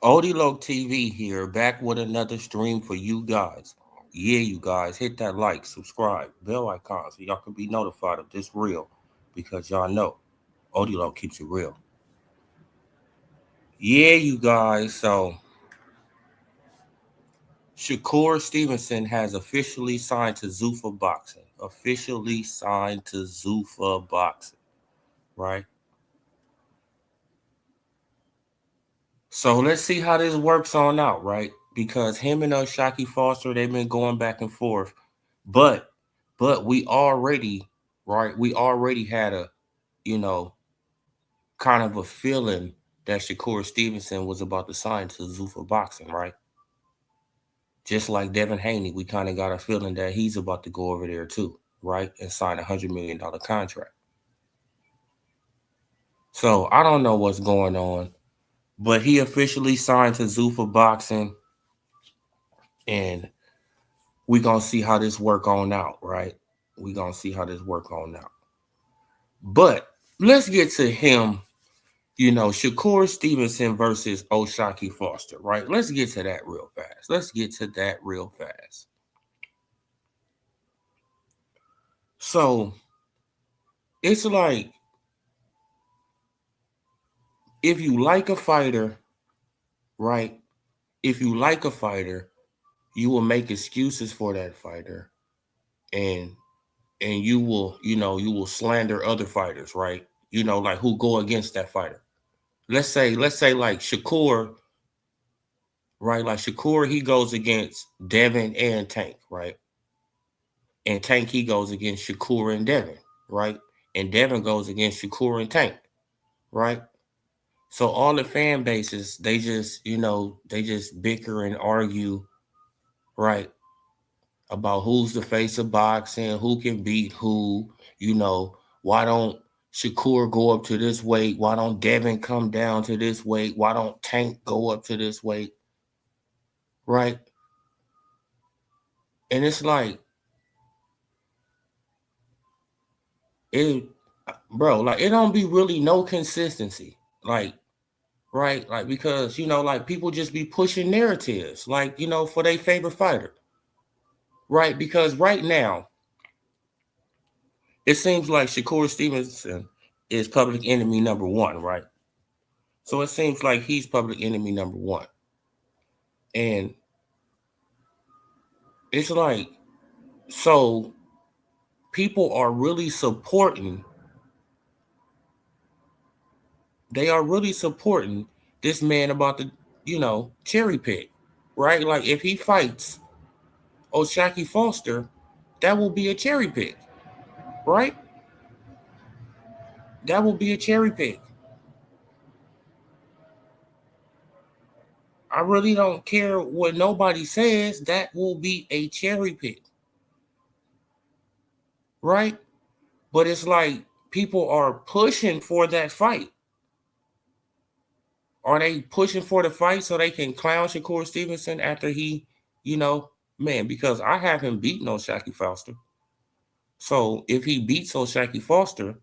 Odilo TV here, back with another stream for you guys. Yeah, you guys, hit that like, subscribe, bell icon so y'all can be notified of this reel because y'all know Odilo keeps it real. Yeah, you guys, so Shakur Stevenson has officially signed to Zuffa Boxing. Officially signed to Zuffa Boxing, right? So let's see how this works on out, right? Because him and Shaky Foster, they've been going back and forth. But we already, right? We already had a, you know, kind of a feeling that Shakur Stevenson was about to sign to Zuffa Boxing, right? Just like Devin Haney, we kind of got a feeling that he's about to go over there too, right? And sign $100 million contract. So I don't know what's going on, but he officially signed to Zuffa Boxing, and we gonna see how this work on out, right? We gonna see how this work on out. But let's get to him. Shakur Stevenson versus O'Shaquie Foster, right? Let's get to that real fast. Let's get to that real fast. So it's like, if you like a fighter, right? If you like a fighter, you will make excuses for that fighter, and you will, you will slander other fighters, right? Like who go against that fighter. Let's say like Shakur, right? Like Shakur, he goes against Devin and Tank, right? And Tank, he goes against Shakur and Devin, right? And Devin goes against Shakur and Tank, right? So all the fan bases, they just, they just bicker and argue, right? About who's the face of boxing, who can beat who, why don't Shakur go up to this weight? Why don't Devin come down to this weight? Why don't Tank go up to this weight? Right? And it's like, it, bro, like it don't be really no consistency. Like, right? Like, because, like people just be pushing narratives, like, for their favorite fighter. Right? Because right now, it seems like Shakur Stevenson is public enemy number one, right? So it seems like he's public enemy number one. And it's like, so people are really supporting, they are really supporting this man about to, cherry pick, right? Like if he fights O'Shaquie Foster, that will be a cherry pick, right? That will be a cherry pick. I really don't care what nobody says. That will be a cherry pick, right? But it's like people are pushing for that fight. Are they pushing for the fight so they can clown Shakur Stevenson after he, man, because I have him beating O'Shaquie Foster. So if he beats O'Shaquie Foster,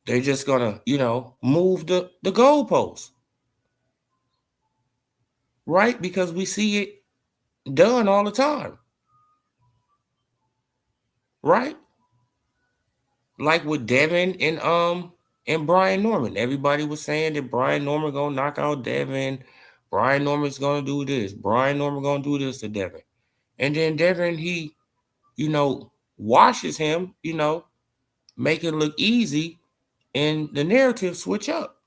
they're just gonna, move the goalposts, right? Because we see it done all the time, right? Like with Devin and Brian Norman. Everybody was saying that Brian Norman gonna knock out Devin. Brian Norman's gonna do this. Brian Norman gonna do this to Devin. And then Devin, he, washes him, make it look easy, and the narrative switch up.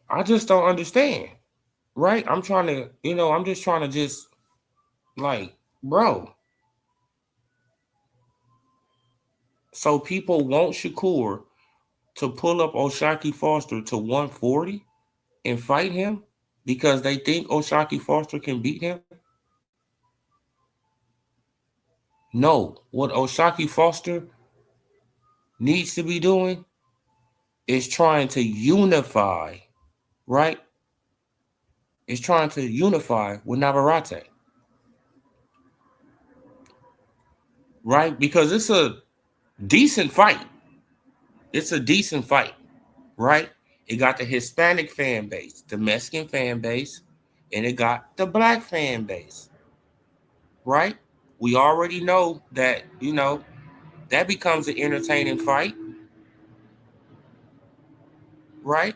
I just don't understand. Right? I'm trying to, I'm just trying to just like, bro. So people want Shakur to pull up O'Shaquie Foster to 140 and fight him because they think O'Shaquie Foster can beat him? No. What O'Shaquie Foster needs to be doing is trying to unify, right? Is trying to unify with Navarrete, right? Because it's a decent fight. It's a decent fight. right? It got the Hispanic fan base, the Mexican fan base, and it got the black fan base, right? We already know that, that becomes an entertaining fight, right?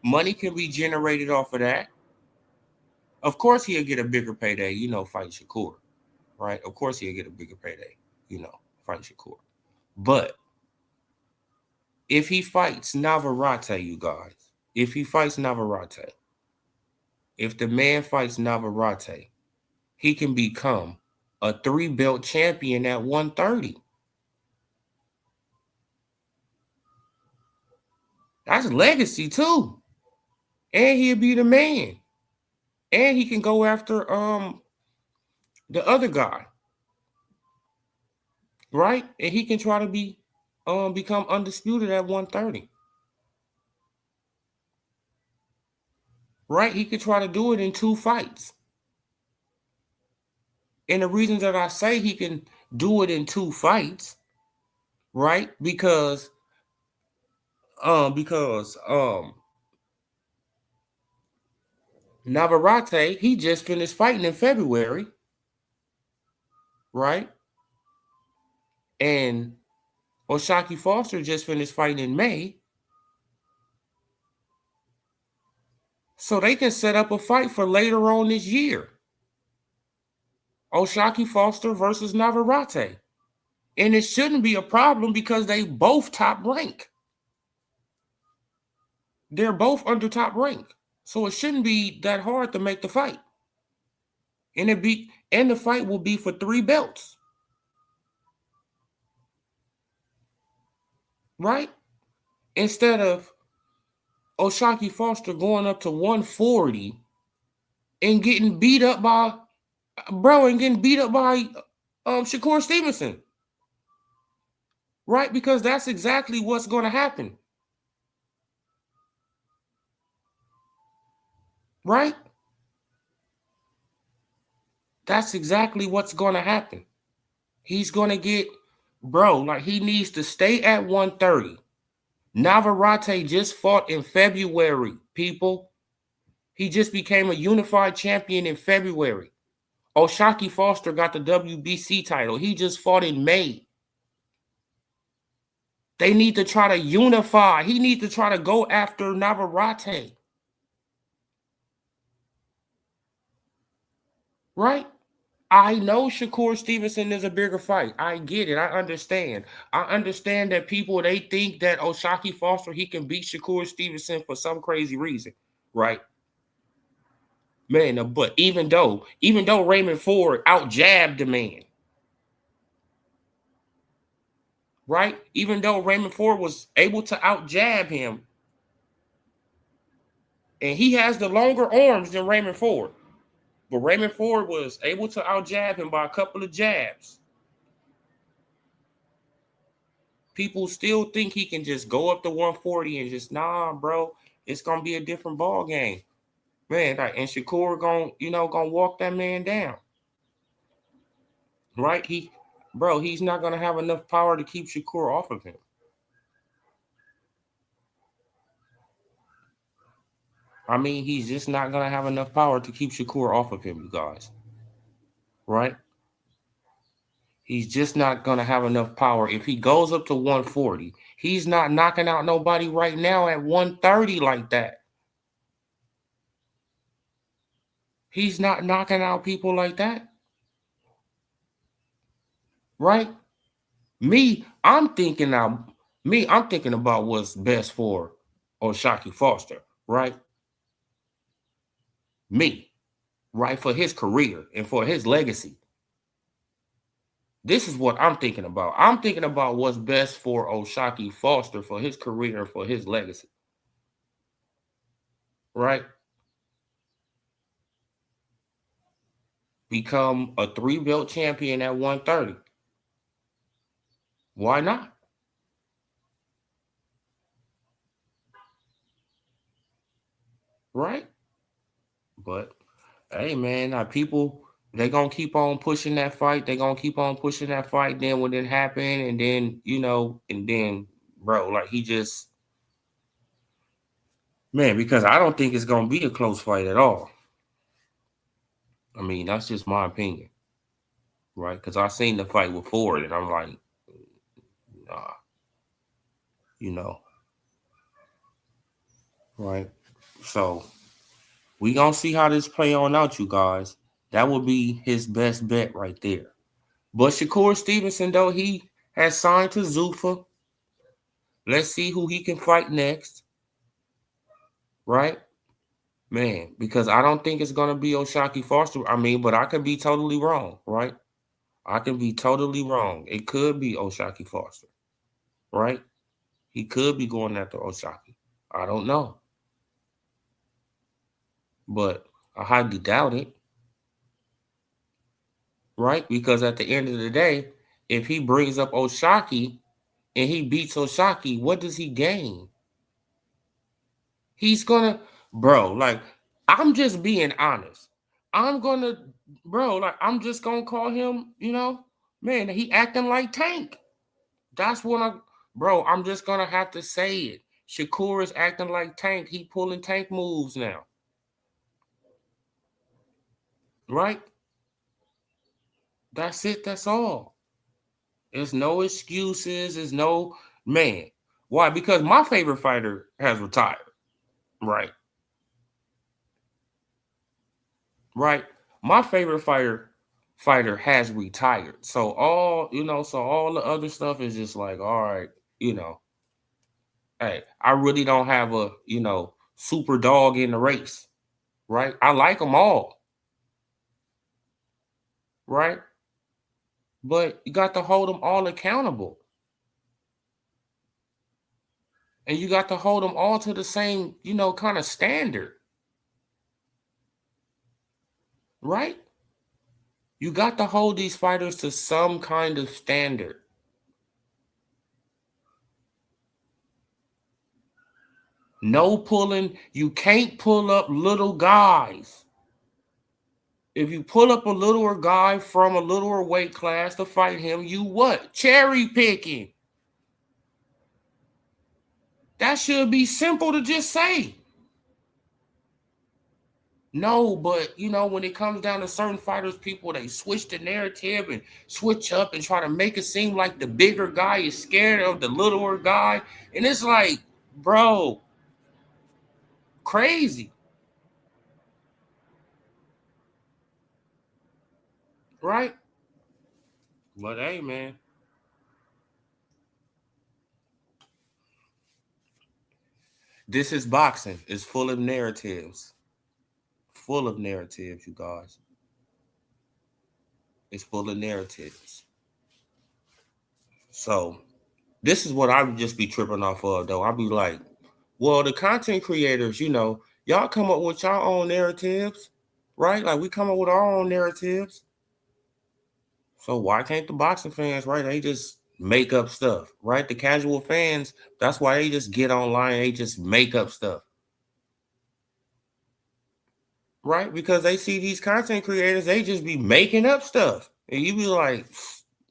Money can be generated off of that. Of course, he'll get a bigger payday, fighting Shakur, right? Of course, he'll get a bigger payday, fighting Shakur. But if he fights Navarrete, you guys, if he fights Navarrete, if the man fights Navarrete, he can become a 3-belt champion at 130. That's legacy too. And he'll be the man. And he can go after the other guy. Right? And he can try to become undisputed at 130. Right? He could try to do it in 2 fights. And the reason that I say he can do it in 2 fights, right? Because Navarrete, he just finished fighting in February, right? And O'Shaquie Foster just finished fighting in May. So they can set up a fight for later on this year. O'Shaquie Foster versus Navarrete. And it shouldn't be a problem because they both top rank. They're both under top rank. So it shouldn't be that hard to make the fight. And the fight will be for 3 belts. Right? Instead of O'Shaquie Foster going up to 140 and getting beat up by Shakur Stevenson. Right? Because that's exactly what's going to happen. Right? That's exactly what's going to happen. He's going to get, he needs to stay at 130. Navarrete just fought in February, people. He just became a unified champion in February. O'Shaquie Foster got the WBC title. He just fought in May. They need to try to unify. He needs to try to go after Navarrete. Right? I know Shakur Stevenson is a bigger fight. I get it. I understand. I understand that people, they think that O'Shaquie Foster, he can beat Shakur Stevenson for some crazy reason. Right? Man, but even though Raymond Ford out-jabbed the man, right? Even though Raymond Ford was able to out-jab him, and he has the longer arms than Raymond Ford, but Raymond Ford was able to out-jab him by a couple of jabs. People still think he can just go up to 140 and just, nah, bro, it's going to be a different ball game. Man, and Shakur gonna walk that man down. Right? He's not going to have enough power to keep Shakur off of him. I mean, he's just not going to have enough power to keep Shakur off of him, you guys. Right? He's just not going to have enough power. If he goes up to 140, he's not knocking out nobody right now at 130 like that. He's not knocking out people like that. Right? I'm thinking about what's best for O'Shaquie Foster, right? Right? For his career and for his legacy. This is what I'm thinking about. I'm thinking about what's best for O'Shaquie Foster for his career and for his legacy. Right? Become a 3-belt champion at 130. Why not? Right? But, hey, man, people, they're going to keep on pushing that fight. They're going to keep on pushing that fight. Then when it happened, and then, bro, like he just, Man, because I don't think it's gonna be a close fight at all. I mean, that's just my opinion, right? Because I seen the fight with Ford, and I'm like, nah, you know, right? So we gonna see how this play on out, you guys. That would be his best bet right there. But Shakur Stevenson, though, he has signed to Zuffa. Let's see who he can fight next, right? Man, because I don't think it's gonna be O'Shaquie Foster. I mean, but I could be totally wrong, right? I can be totally wrong. It could be O'Shaquie Foster, right? He could be going after O'Shaquie. I don't know, but I highly doubt it, right? Because at the end of the day, if he brings up O'Shaquie and he beats O'Shaquie, what does he gain? He's gonna, bro, like, I'm just being honest. I'm gonna, bro, like, I'm just gonna call him, man, he acting like Tank. That's what bro, I'm just gonna have to say it. Shakur is acting like Tank. He pulling Tank moves now, right? That's it. That's all. There's no excuses. There's no, man. Why? Because my favorite fighter has retired, right? Right. My favorite fighter has retired. So all the other stuff is just like, all right, you know, hey, I really don't have a, super dog in the race, right? I like them all, right? But you got to hold them all accountable. And you got to hold them all to the same, kind of standard, right? You got to hold these fighters to some kind of standard. No pulling. You can't pull up little guys. If you pull up a littler guy from a littler weight class to fight him, you what? Cherry picking. That should be simple to just say. No, but when it comes down to certain fighters, people they switch the narrative and switch up and try to make it seem like the bigger guy is scared of the littler guy. And it's like, bro, crazy, right? But hey, man, this is boxing. It's full of narratives. Full of narratives, you guys. It's full of narratives. So this is what I would just be tripping off of, though. I'd be like, well, the content creators, y'all come up with your own narratives, right? Like we come up with our own narratives. So why can't the boxing fans, right? They just make up stuff, right? The casual fans, that's why they just get online, they just make up stuff, right? Because they see these content creators, they just be making up stuff. And you be like,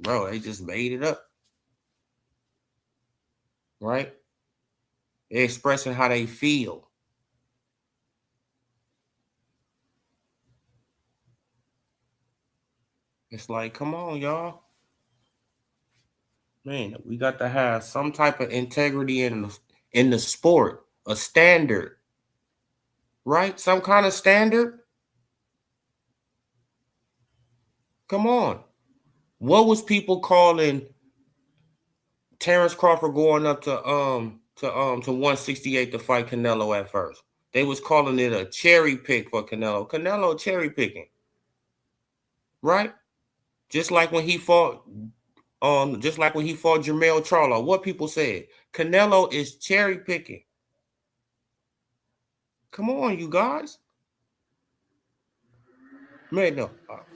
bro, they just made it up, right? They're expressing how they feel. It's like, come on, y'all. Man, we got to have some type of integrity in the sport, a standard, right? Some kind of standard. Come on. What was people calling Terrence Crawford going up to 168 to fight Canelo at first? They was calling it a cherry pick for Canelo. Canelo cherry picking, right? Just like when he fought Jermell Charlo. What people said, Canelo is cherry picking. Come on, you guys. Man, no,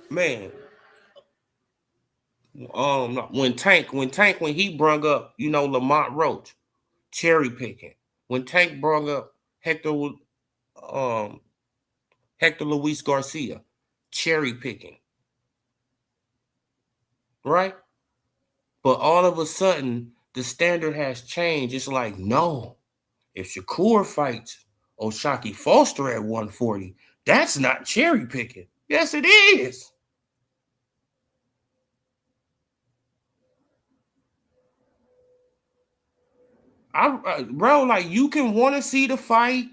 man. When he brung up, Lamont Roach, cherry picking. When Tank brung up um Hector Luis Garcia, cherry picking, right? But all of a sudden, the standard has changed. It's like, no, if Shakur fights Oshaki Foster at 140. That's not cherry picking. Yes, it is. Bro, like you can want to see the fight,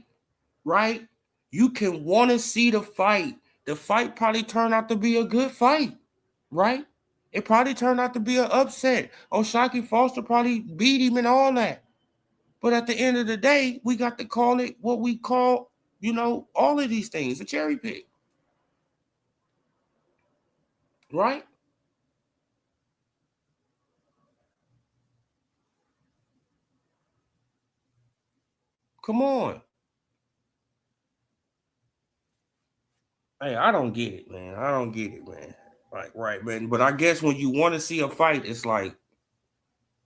right? You can want to see the fight. The fight probably turned out to be a good fight, right? It probably turned out to be an upset. Oshaki Foster probably beat him and all that. But at the end of the day, we got to call it what we call, all of these things a cherry pick, right? Come on. Hey, I don't get it, man. I don't get it, man. Like, right, man. But I guess when you want to see a fight, it's like,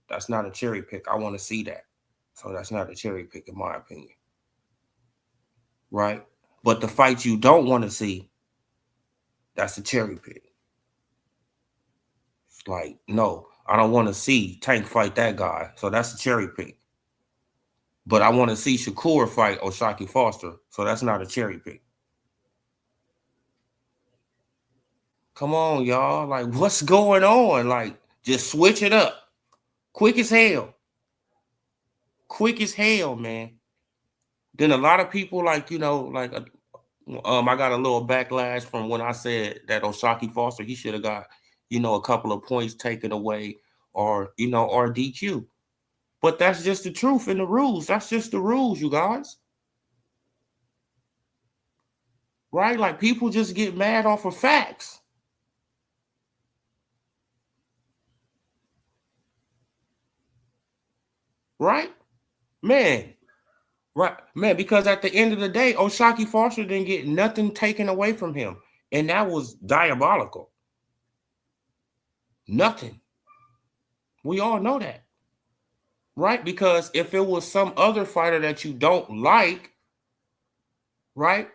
that's not a cherry pick. I want to see that. So that's not a cherry pick, in my opinion. Right? But the fight you don't want to see, that's a cherry pick. It's like, no, I don't want to see Tank fight that guy. So that's a cherry pick. But I want to see Shakur fight Oshaki Foster. So that's not a cherry pick. Come on, y'all. Like, what's going on? Like, just switch it up. Quick as hell. Quick as hell, man. Then a lot of people, like, I got a little backlash from when I said that Oshaki Foster, he should have got, a couple of points taken away or DQ. But that's just the truth in the rules. That's just the rules, you guys. Right? Like, people just get mad off of facts. Right? Man. Right. Man, because at the end of the day, Oshaki Foster didn't get nothing taken away from him. And that was diabolical. Nothing. We all know that. Right? Because if it was some other fighter that you don't like, right?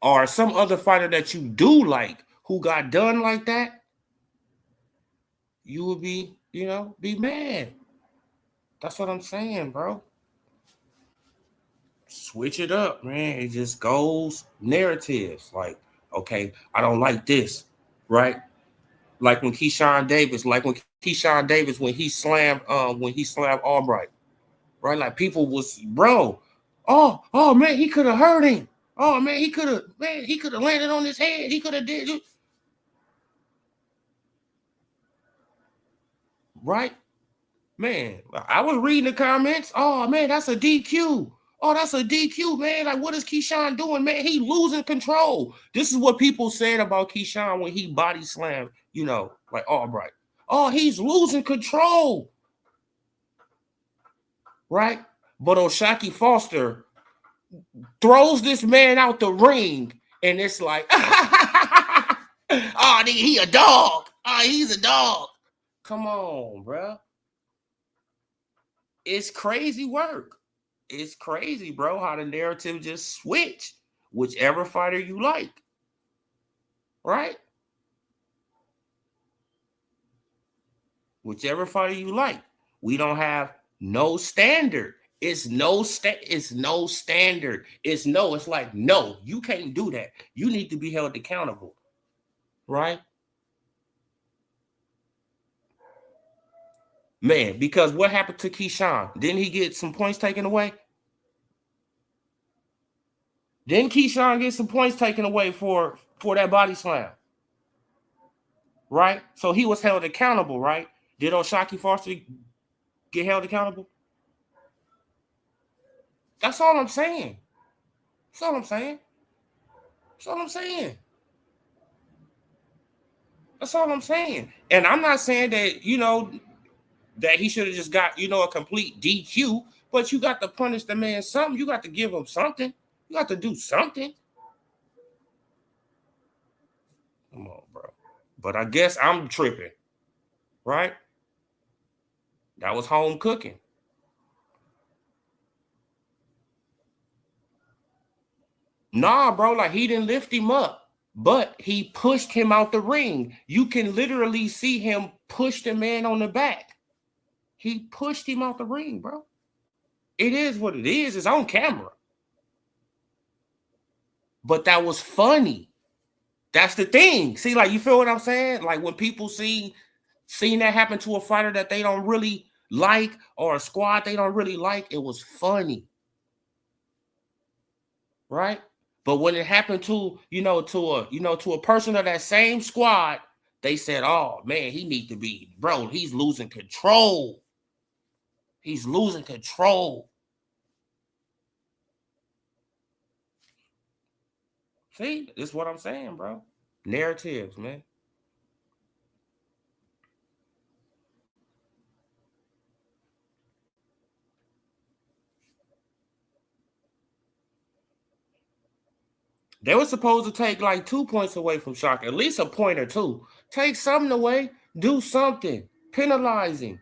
Or some other fighter that you do like who got done like that, you would be, be mad. That's what I'm saying, bro. Switch it up, man. It just goes narratives. Like, okay, I don't like this, right? Like when Keyshawn Davis, when he slammed Albright, right? Like people was, bro, oh man, he could have hurt him. Oh man, he could have landed on his head. He could have did it. Right? Man, I was reading the comments. Oh man, that's a DQ. Oh, that's a DQ, man. Like, what is Keyshawn doing, man? He losing control. This is what people said about Keyshawn when he body slammed, like Albright. Oh, he's losing control. Right? But Oshaki Foster throws this man out the ring, and it's like, oh, he a dog. Oh, he's a dog. Come on, bro. It's crazy work. It's crazy, bro, how the narrative just switch. Whichever fighter you like. Right? Whichever fighter you like. We don't have no standard. It's no standard. It's like, no, you can't do that. You need to be held accountable. Right? Man, because what happened to Keyshawn? Didn't he get some points taken away? Didn't Keyshawn get some points taken away for that body slam? Right? So he was held accountable, right? Did Oshaki Foster get held accountable? That's all I'm saying. That's all I'm saying. That's all I'm saying. That's all I'm saying. And I'm not saying that, that he should have just got, a complete DQ, but you got to punish the man something. You got to give him something. You got to do something. Come on, bro. But I guess I'm tripping, right? That was home cooking. Nah, bro, like he didn't lift him up, but he pushed him out the ring. You can literally see him push the man on the back. He pushed him out the ring, bro. It is what it is. It's on camera. But that was funny. That's the thing. See, like, you feel what I'm saying? Like, when people seen that happen to a fighter that they don't really like, or a squad they don't really like, it was funny, right? But when it happened to, to a person of that same squad, they said, "Oh man, he need to be, bro. He's losing control. He's losing control." See, this is what I'm saying, bro. Narratives, man. They were supposed to take like 2 points away from Shock, at least a point or two. Take something away, do something, penalize him.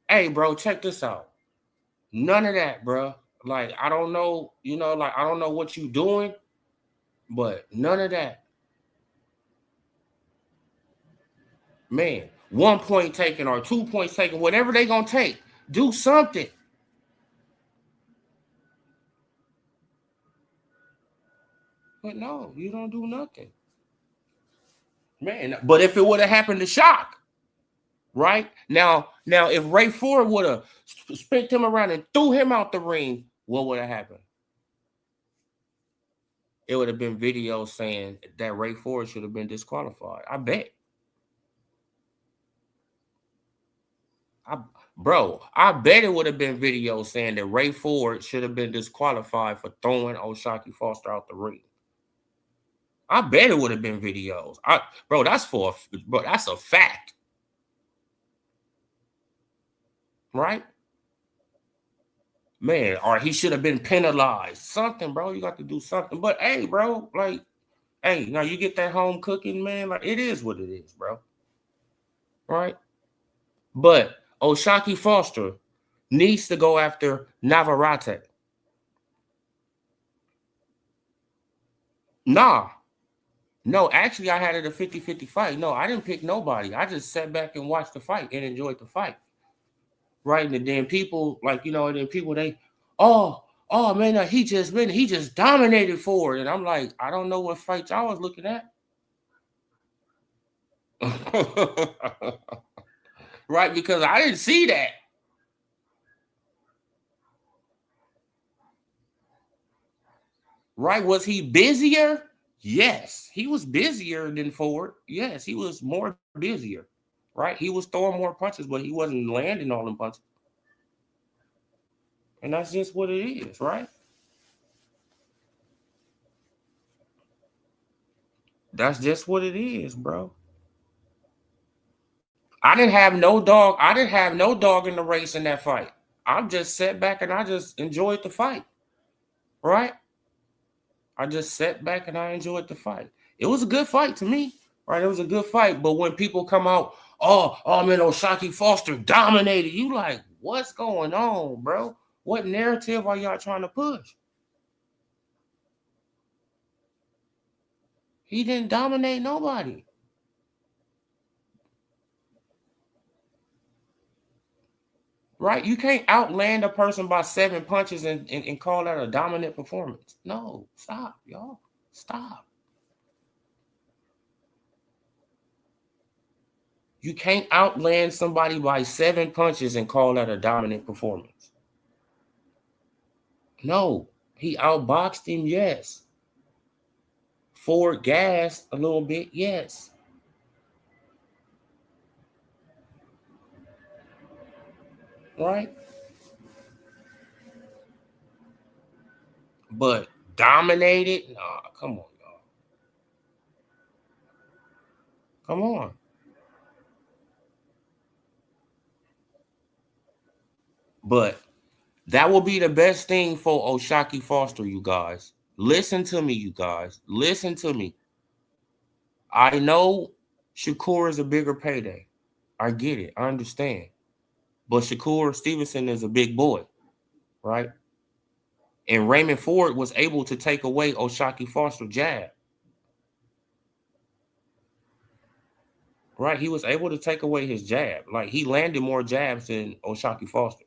Hey, bro, check this out. None of that, bro. Like, I don't know, like, I don't know what you doing, but none of that. Man, 1 point taken or 2 points taken, whatever they gonna take, do something. But no, you don't do nothing. Man, but if it would have happened to Shock, right? Now, if Ray Ford would have spent him around and threw him out the ring, what would have happened? It would have been videos saying that Ray Ford should have been disqualified. I bet. I bet it would have been videos saying that Ray Ford should have been disqualified for throwing O'Shaquie Foster out the ring. I bet it would have been videos. That's a fact. Right? Man, or he should have been penalized. Something, bro. You got to do something. But hey, bro, like, hey, now you get that home cooking, man. Like, it is what it is, bro. Right? But O'Shaquie Foster needs to go after Navarrete. Nah. No, actually, I had it a 50-50 fight. No, I didn't pick nobody. I just sat back and watched the fight and enjoyed the fight. Right? And then people, like, oh man, he just dominated Ford. And I'm like, I don't know what fights I was looking at. Right? Because I didn't see that. Right? Was he busier? Yes, he was busier than Ford. Yes, he was more busier. Right? He was throwing more punches, but he wasn't landing all them punches. And that's just what it is, right? That's just what it is, bro. I didn't have no dog. I didn't have no dog in the race in that fight. I just sat back and I just enjoyed the fight. Right? I just sat back and I enjoyed the fight. It was a good fight to me. Right? It was a good fight. But when people come out, oh man, O'Shaquie Foster dominated, you like, what's going on, bro? What narrative are y'all trying to push? He didn't dominate nobody. Right? You can't outland a person by 7 punches and call that a dominant performance. No, stop, y'all. Stop. You can't outland somebody by 7 punches and call that a dominant performance. No, he outboxed him, yes. Ford gassed a little bit, yes. Right? But dominated? Nah, come on, y'all. Come on. But that will be the best thing for O'Shaquie Foster, you guys. Listen to me, you guys. Listen to me. I know Shakur is a bigger payday. I get it. I understand. But Shakur Stevenson is a big boy, right? And Raymond Ford was able to take away O'Shaquie Foster's jab. Right? He was able to take away his jab. Like, he landed more jabs than O'Shaquie Foster.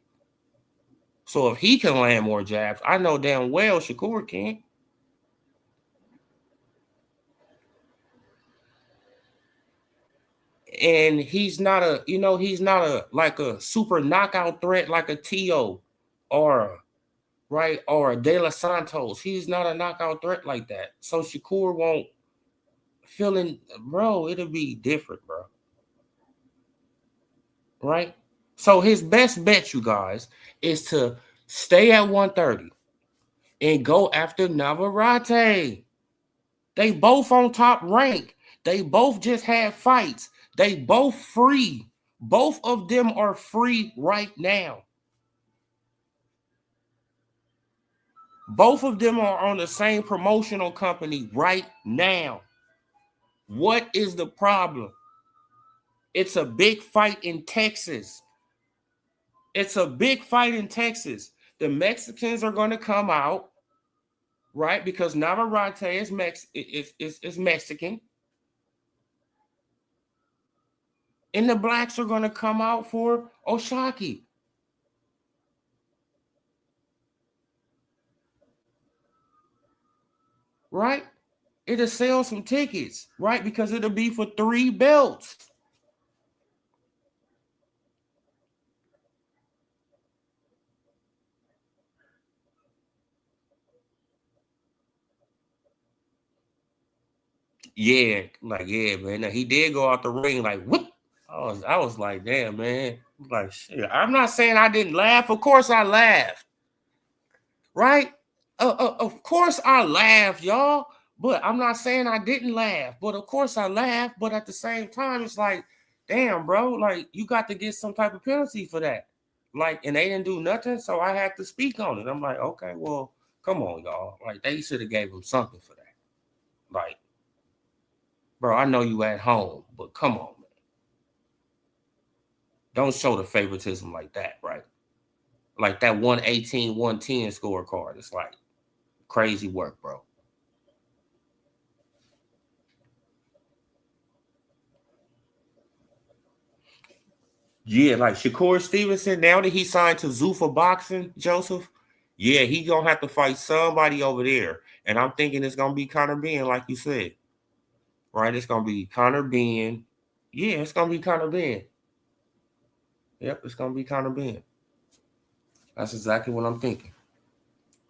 So if he can land more jabs, I know damn well Shakur can. And he's not a, he's not a like a super knockout threat like a Tio or right or a De Los Santos. He's not a knockout threat like that. So Shakur won't feeling, bro. It'll be different, bro. Right. So his best bet, you guys, is to stay at 130 and go after Navarrete. They both on top rank. They both just had fights. They both free. Both of them are free right now. Both of them are on the same promotional company right now. What is the problem? It's a big fight in Texas. It's a big fight in Texas. The Mexicans are going to come out, right? Because Navarrete is Mexican. And the blacks are going to come out for Oshaki. Right? It'll sell some tickets, right? Because it'll be for 3 belts. Yeah, man. Now, he did go out the ring like whoop. I was like, damn, man. Like shit. I'm not saying I didn't laugh. Of course I laughed. Right? Of course I laughed, y'all. But I'm not saying I didn't laugh. But of course I laughed. But at the same time, it's like, damn, bro, like you got to get some type of penalty for that. Like, and they didn't do nothing, so I had to speak on it. I'm like, okay, well, come on, y'all. Like, they should have gave him something for that. Like, bro, I know you at home, but come on, man. Don't show the favoritism like that, right? Like that 118, 110 scorecard. It's like crazy work, bro. Yeah, like Shakur Stevenson, now that he signed to Zuffa Boxing, Joseph, yeah, he gonna have to fight somebody over there. And I'm thinking it's gonna be Conor Benn, like you said. Right? It's gonna be Conor Benn. Yeah, it's gonna be Conor Benn. Yep, it's gonna be Conor Benn. That's exactly what I'm thinking.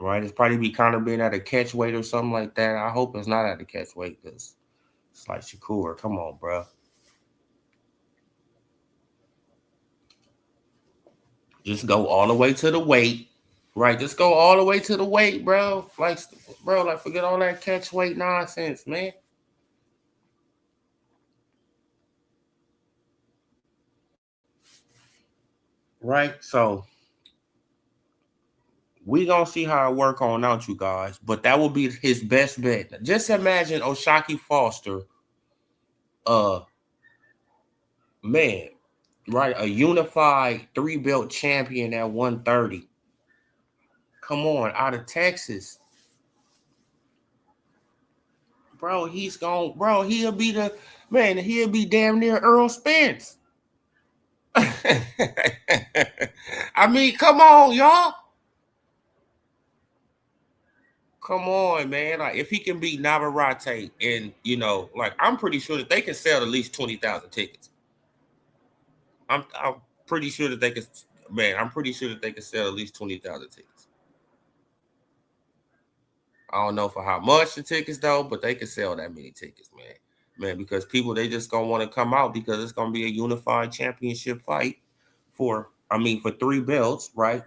Right? It's probably be Conor Benn at a catch weight or something like that. I hope it's not at a catch weight because it's like Shakur. Come on, bro. Just go all the way to the weight. Right? Just go all the way to the weight, bro. Like, bro, like forget all that catch weight nonsense, man. Right? So we gonna see how it work on out, you guys. But that will be his best bet. Just imagine Oshaki Foster, uh, man, right? A unified 3-belt champion at 130. Come on, out of Texas. Bro, he'll be the man, he'll be damn near Earl Spence. I mean, come on, y'all. Come on, man. Like if he can beat Navarrete and like I'm pretty sure that they can sell at least 20,000 tickets. I'm pretty sure that they can man, I'm pretty sure that they can sell at least 20,000 tickets. I don't know for how much the tickets though, but they can sell that many tickets, man. Man, because people they just gonna want to come out because it's gonna be a unified championship fight for 3 belts, right?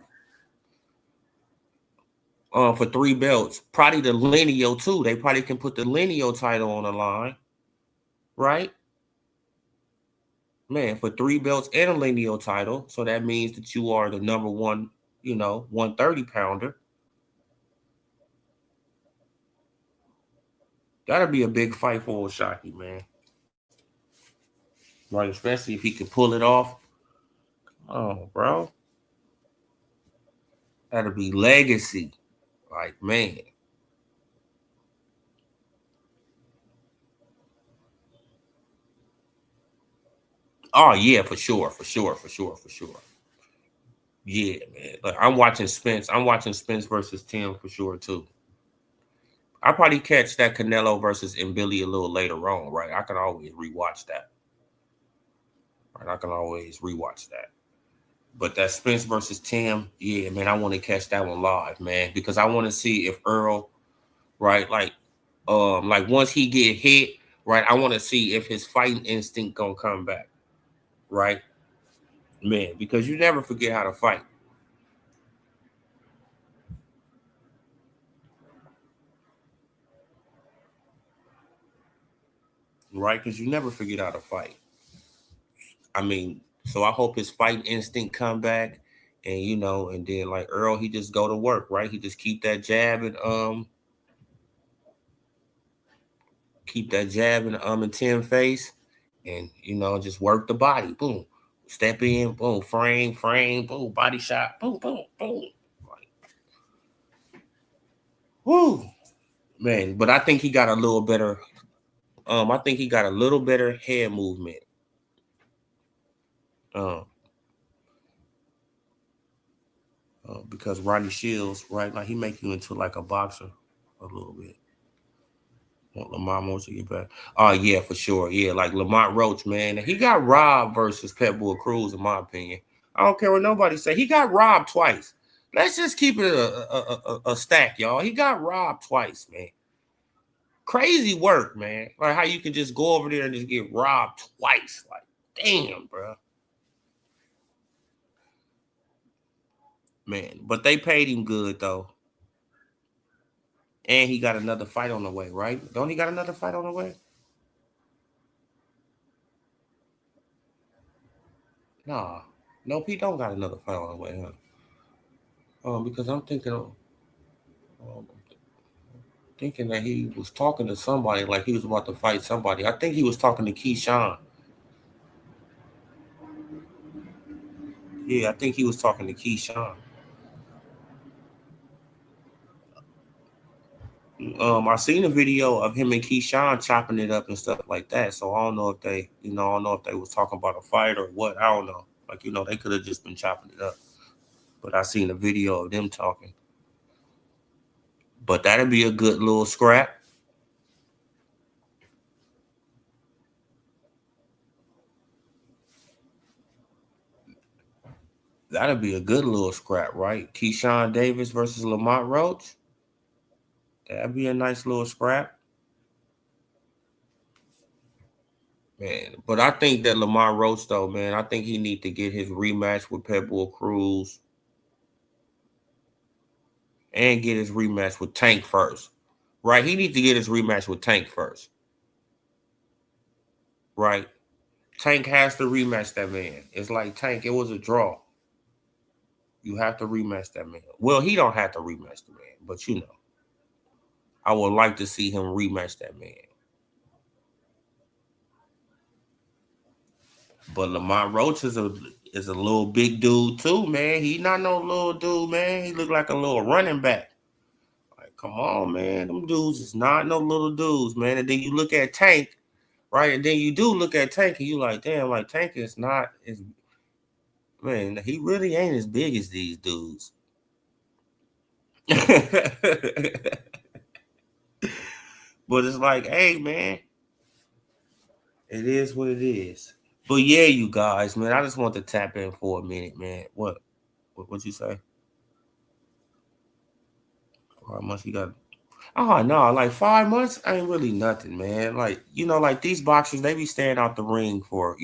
For 3 belts, probably the lineal too. They probably can put the lineal title on the line, right? Man, for 3 belts and a lineal title. So that means that you are the number one, 130 pounder. That'll be a big fight for Oshaki, man. Right, especially if he can pull it off. Oh, bro. That'll be legacy. Like, man. Oh, yeah, for sure, for sure, for sure, for sure. Yeah, man. Like, I'm watching Spence. I'm watching Spence versus Tim for sure, too. I probably catch that Canelo versus Billy a little later on, right? I can always rewatch that. Right, I can always rewatch that. But that Spence versus Tim, yeah, man, I want to catch that one live, man, because I want to see if Earl, right, like once he get hit, right, I want to see if his fighting instinct gonna come back, right, man, because you never forget how to fight, right, because you never forget how to fight. I mean, so I hope his fighting instinct come back, and and then like Earl, he just go to work, right? He just keep that jab and Tim face, and just work the body, boom, step in, boom, frame, boom, body shot, boom, boom, boom, like, whoo, man. But I think he got a little better. I think he got a little better head movement. Um, because Rodney Shields, right, like he make you into like a boxer a little bit. Want Lamont Roach to get back? Oh yeah, for sure. Yeah, like Lamont Roach, man, he got robbed versus Pitbull Cruz, in my opinion. I don't care what nobody say. He got robbed twice. Let's just keep it a stack, y'all. He got robbed twice, man. Crazy work, man. Like how you can just go over there and just get robbed twice. Like, damn, bro. Man, but they paid him good though, and he got another fight on the way, right? Don't he got another fight on the way? Nah, nope, he don't got another fight on the way, huh? Because I'm um, thinking that he was talking to somebody, like he was about to fight somebody. I think he was talking to Keyshawn. Yeah, I think he was talking to Keyshawn. I seen a video of him and Keyshawn chopping it up and stuff like that. So I don't know if I don't know if they was talking about a fight or what. I don't know. Like, they could have just been chopping it up. But I seen a video of them talking. But that'd be a good little scrap. That'd be a good little scrap, right? Keyshawn Davis versus Lamont Roach. That'd be a nice little scrap. Man, but I think that Lamont Roach, though, man, I think he need to get his rematch with Pitbull Cruz and get his rematch with Tank first. Right? He needs to get his rematch with Tank first. Right? Tank has to rematch that man. It's like Tank, it was a draw. You have to rematch that man. Well, he don't have to rematch the man, but I would like to see him rematch that man. But Lamont Roach is a little big dude too, man. He not no little dude, man. He look like a little running back. Like, come on, man. Them dudes is not no little dudes, man. And then you look at Tank, right? And then you do look at Tank and you like, damn, like Tank is not as man, he really ain't as big as these dudes. But it's like, hey, man, it is what it is. But yeah, you guys, man, I just want to tap in for a minute, man. What you say? How much you got? Oh no, like 5 months ain't really nothing, man. Like, like these boxers, they be staying out the ring for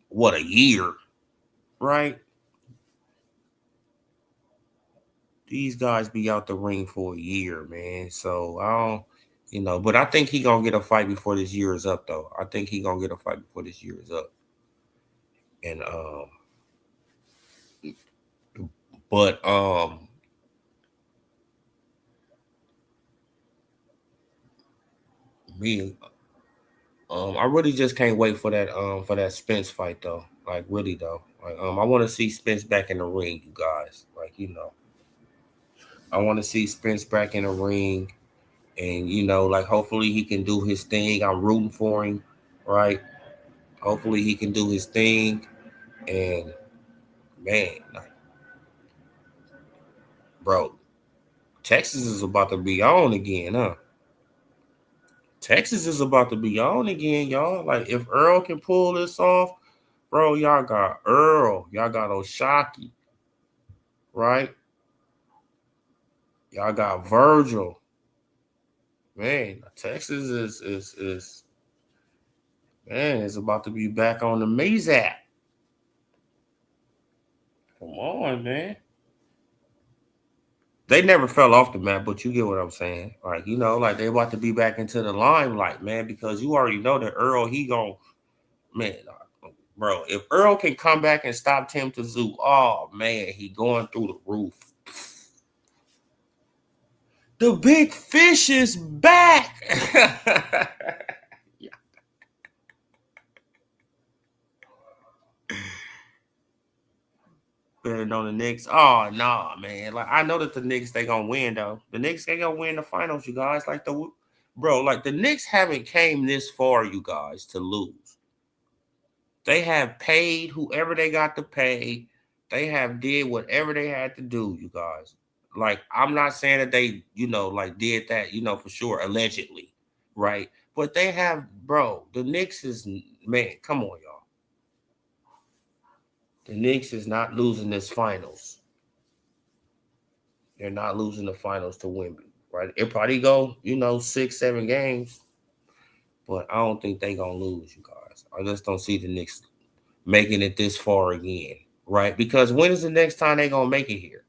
what, a year, right? These guys be out the ring for a year, man. So I don't, but I think he gonna get a fight before this year is up, though. I think he gonna get a fight before this year is up. And but me, I really just can't wait for that Spence fight though. Like really though. Like I want to see Spence back in the ring, you guys. Like I want to see Spence back in the ring, and like hopefully he can do his thing. I'm rooting for him, right? Hopefully he can do his thing, and man, like, bro, Texas is about to be on again, huh? Texas is about to be on again, y'all. Like if Earl can pull this off, bro, y'all got Earl, y'all got Oshaki, right? Y'all got Virgil. Man, Texas is man, it's about to be back on the Mazak. Come on, man. They never fell off the map, but you get what I'm saying. Like, you know, like they about to be back into the limelight, man, because you already know that Earl, he gon' man, bro. If Earl can come back and stop Tim Tszyu, oh man, he going through the roof. The big fish is back. Betting on the Knicks. Oh no, nah, man. Like I know that the Knicks they gonna win though. The Knicks they gonna win the finals, you guys. Like the bro, like the Knicks haven't came this far, you guys, to lose. They have paid whoever they got to pay. They have did whatever they had to do, you guys. Like I'm not saying that they, you know, like did that, you know, for sure, allegedly, right? But they have, bro. The Knicks is man. Come on, y'all. The Knicks is not losing this finals. They're not losing the finals to Wemby, right? It probably go, you know, 6, 7 games, but I don't think they gonna lose, you guys. I just don't see the Knicks making it this far again, right? Because when is the next time they gonna make it here,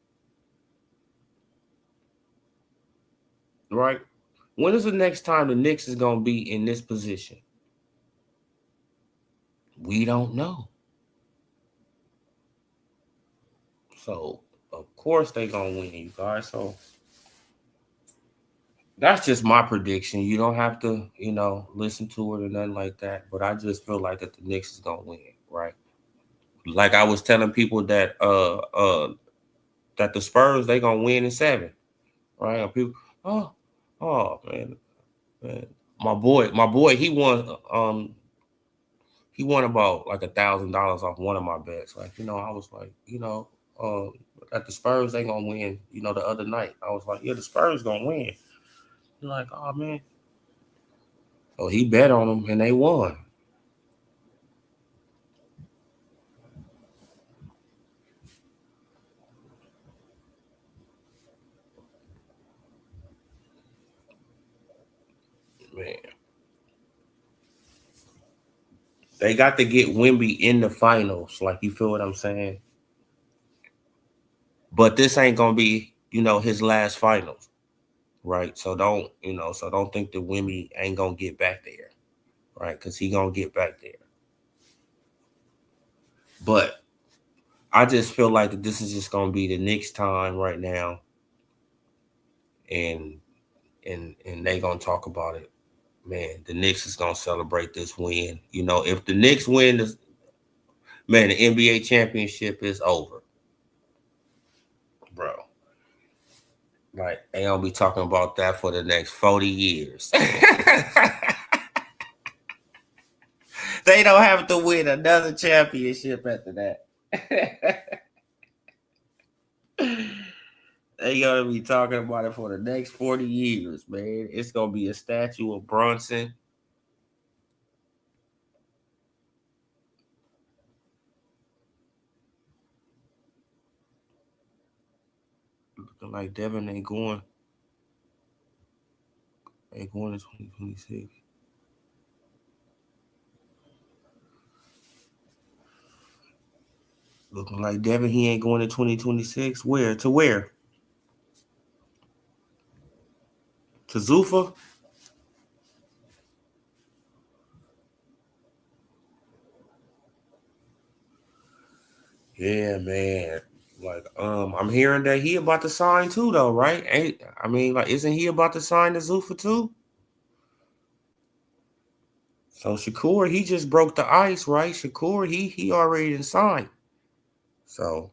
right? When is the next time the Knicks is gonna be in this position? We don't know. So of course they gonna win, you guys. So that's just my prediction. You don't have to, you know, listen to it or nothing like that. But I just feel like that the Knicks is gonna win, right? Like I was telling people that the Spurs they gonna win in 7, right? And people, oh, oh man, my boy, he won about like $1,000 off one of my bets. Like you know, I was like, you know, that the Spurs they gonna win. You know, the other night I was like, yeah, the Spurs gonna win. He's like, oh man, so he bet on them and they won. Man, they got to get Wimby in the finals. Like you feel what I'm saying? But this ain't gonna be, you know, his last finals, right? So don't, you know, so don't think that Wimby ain't gonna get back there, right? Because he gonna get back there. But I just feel like that this is just gonna be the next time right now, and and they gonna talk about it. Man, the Knicks is gonna celebrate this win. You know, if the Knicks win this, man, the NBA championship is over, bro. Like they gonna be talking about that for the next 40 years. They don't have to win another championship after that. They gonna be talking about it for the next 40 years, man. It's gonna be a statue of Brunson. Looking like Devin ain't going in 2026. Looking like Devin, he ain't going in 2026. Where? To where? To Zuffa? Yeah, man. Like, I'm hearing that he about to sign too, though, right? Ain't I mean, like, isn't he about to sign to Zuffa too? So Shakur, he just broke the ice, right? Shakur, he already done signed. So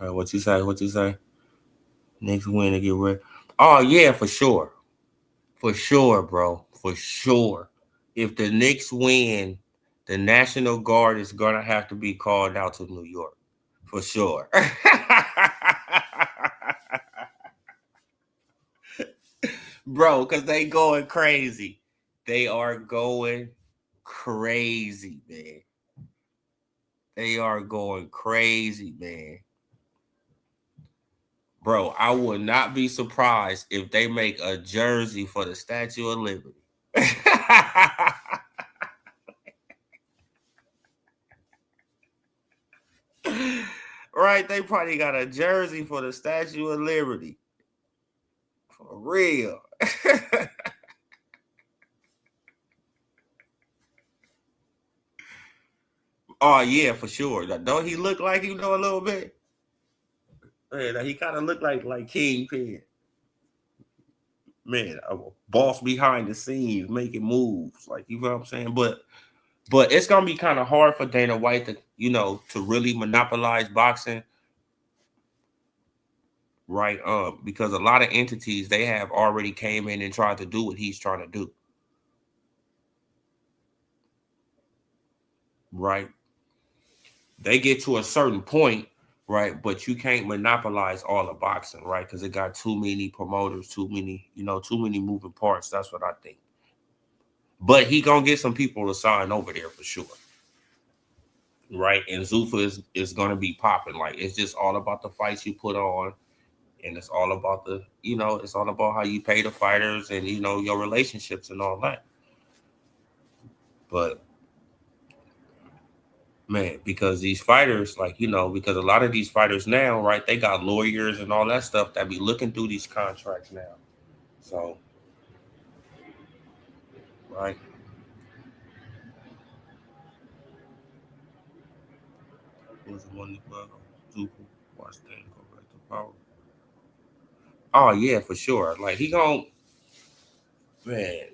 What you say? What you say? Next win to get ready. Oh yeah, for sure. For sure, bro. For sure. If the Knicks win, the National Guard is gonna have to be called out to New York. For sure. Bro, because they going crazy. They are going crazy, man. They are going crazy, man. Bro, I would not be surprised if they make a jersey for the Statue of Liberty. Right? They probably got a jersey for the Statue of Liberty. For real. Oh, yeah, for sure. Don't he look like you know a little bit? Man, he kind of look like Kingpin. Man, a boss behind the scenes making moves. Like, you know what I'm saying? But it's gonna be kind of hard for Dana White to, to really monopolize boxing, right? Because a lot of entities they have already came in and tried to do what he's trying to do, right? They get to a certain point, right? But you can't monopolize all of boxing, right? Because it got too many promoters, too many moving parts. That's what I think. But he gonna get some people to sign over there for sure, right? And Zuffa is gonna be popping. Like it's just all about the fights you put on, and it's all about it's all about how you pay the fighters and your relationships and all that. But man, because these fighters, like because a lot of these fighters now, right, they got lawyers and all that stuff that be looking through these contracts now. So, right, was the one Zuffa watch things go back to power. Oh yeah, for sure. Like he gon' man,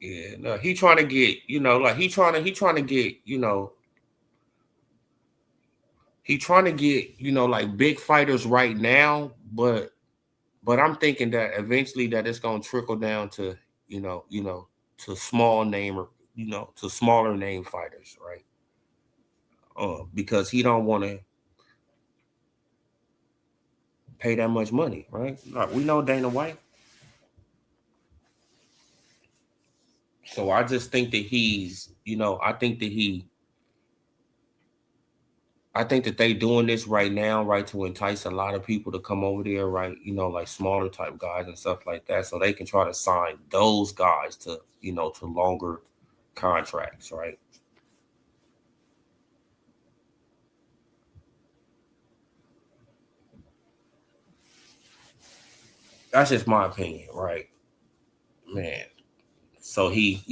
yeah, no, he trying to get, like he trying to get, he trying to get, like big fighters right now, but I'm thinking that eventually that it's gonna trickle down to, to small name or to smaller name fighters, right? Because he don't want to pay that much money, right? Like, we know Dana White, so I just think that he's, I think that they doing this right now, right, to entice a lot of people to come over there, right? Like smaller type guys and stuff like that, so they can try to sign those guys to, to longer contracts, right? That's just my opinion, right, man. So he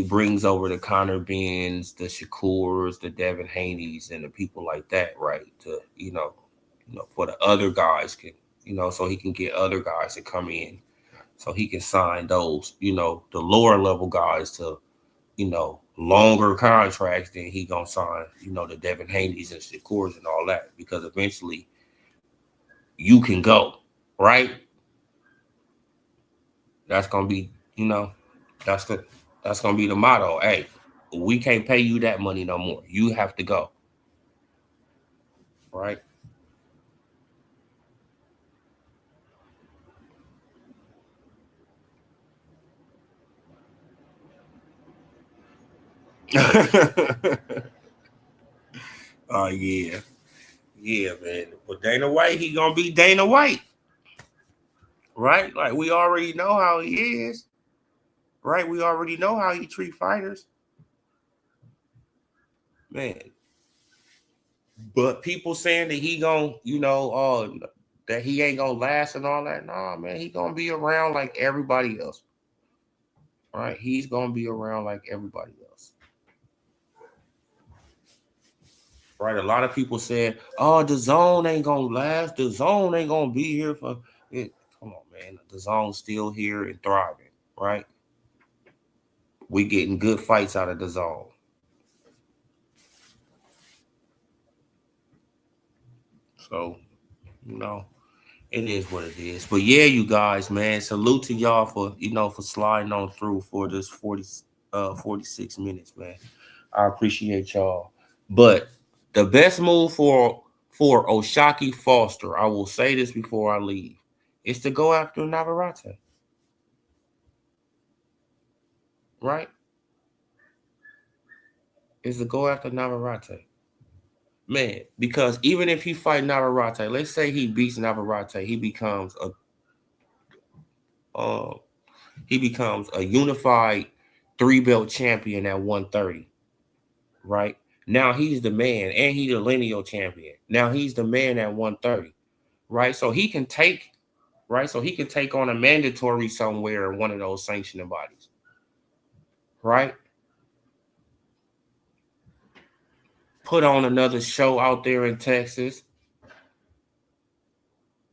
brings over the Connor Benns, the Shakurs, the Devin Haney's, and the people like that, right? To for the other guys can, so he can get other guys to come in, so he can sign those, the lower level guys to, longer contracts. Then he gonna sign, the Devin Haney's and Shakurs and all that, because eventually you can go, right? That's gonna be, that's the that's gonna be the motto. Hey, we can't pay you that money no more. You have to go, right? Oh yeah, yeah, man. But Dana White, he gonna be Dana White, right? Like we already know how he is, right? We already know how he treat fighters, man. But people saying that he gonna, that he ain't gonna last and all that. Nah, man, he gonna be around like everybody else, right? He's gonna be around like everybody else. Right? A lot of people said, "Oh, the zone ain't gonna last. The zone ain't gonna be here for it." Come on, man. The zone's still here and thriving, right? We getting good fights out of the zone. So, you know, it is what it is. But yeah, you guys, man, salute to y'all for, for sliding on through for this 46 minutes, man. I appreciate y'all. But the best move for Oshaki Foster, I will say this before I leave, is to go after Navarrete. Right? Is to go after Navarrete. Man, because even if he fight Navarrete, let's say he beats Navarrete, uh he becomes a unified three belt champion at 130, right? Now he's the man, and he's the lineal champion. Now he's the man at 130, right? So he can take, right? So he can take on a mandatory somewhere in one of those sanctioning bodies, right? Put on another show out there in Texas,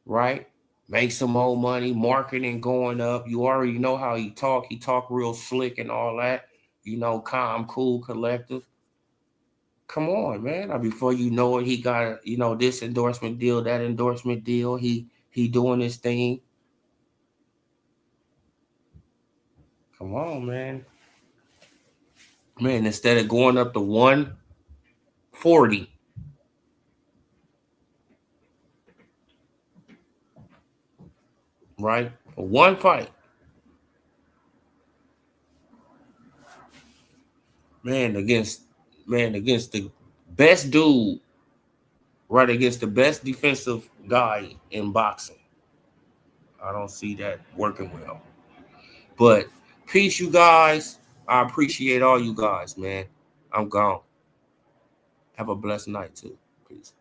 right? Make some more money, marketing going up. You already know how he talk. He talk real slick and all that. Calm, cool, collective. Come on, man. Now, before you know it, he got this endorsement deal, that endorsement deal. He doing his thing. Come on, man. Man, instead of going up to 140, right? For one fight. Man, against the best dude, right? Against the best defensive guy in boxing. I don't see that working well. But peace, you guys. I appreciate all you guys, man. I'm gone. Have a blessed night too. Peace.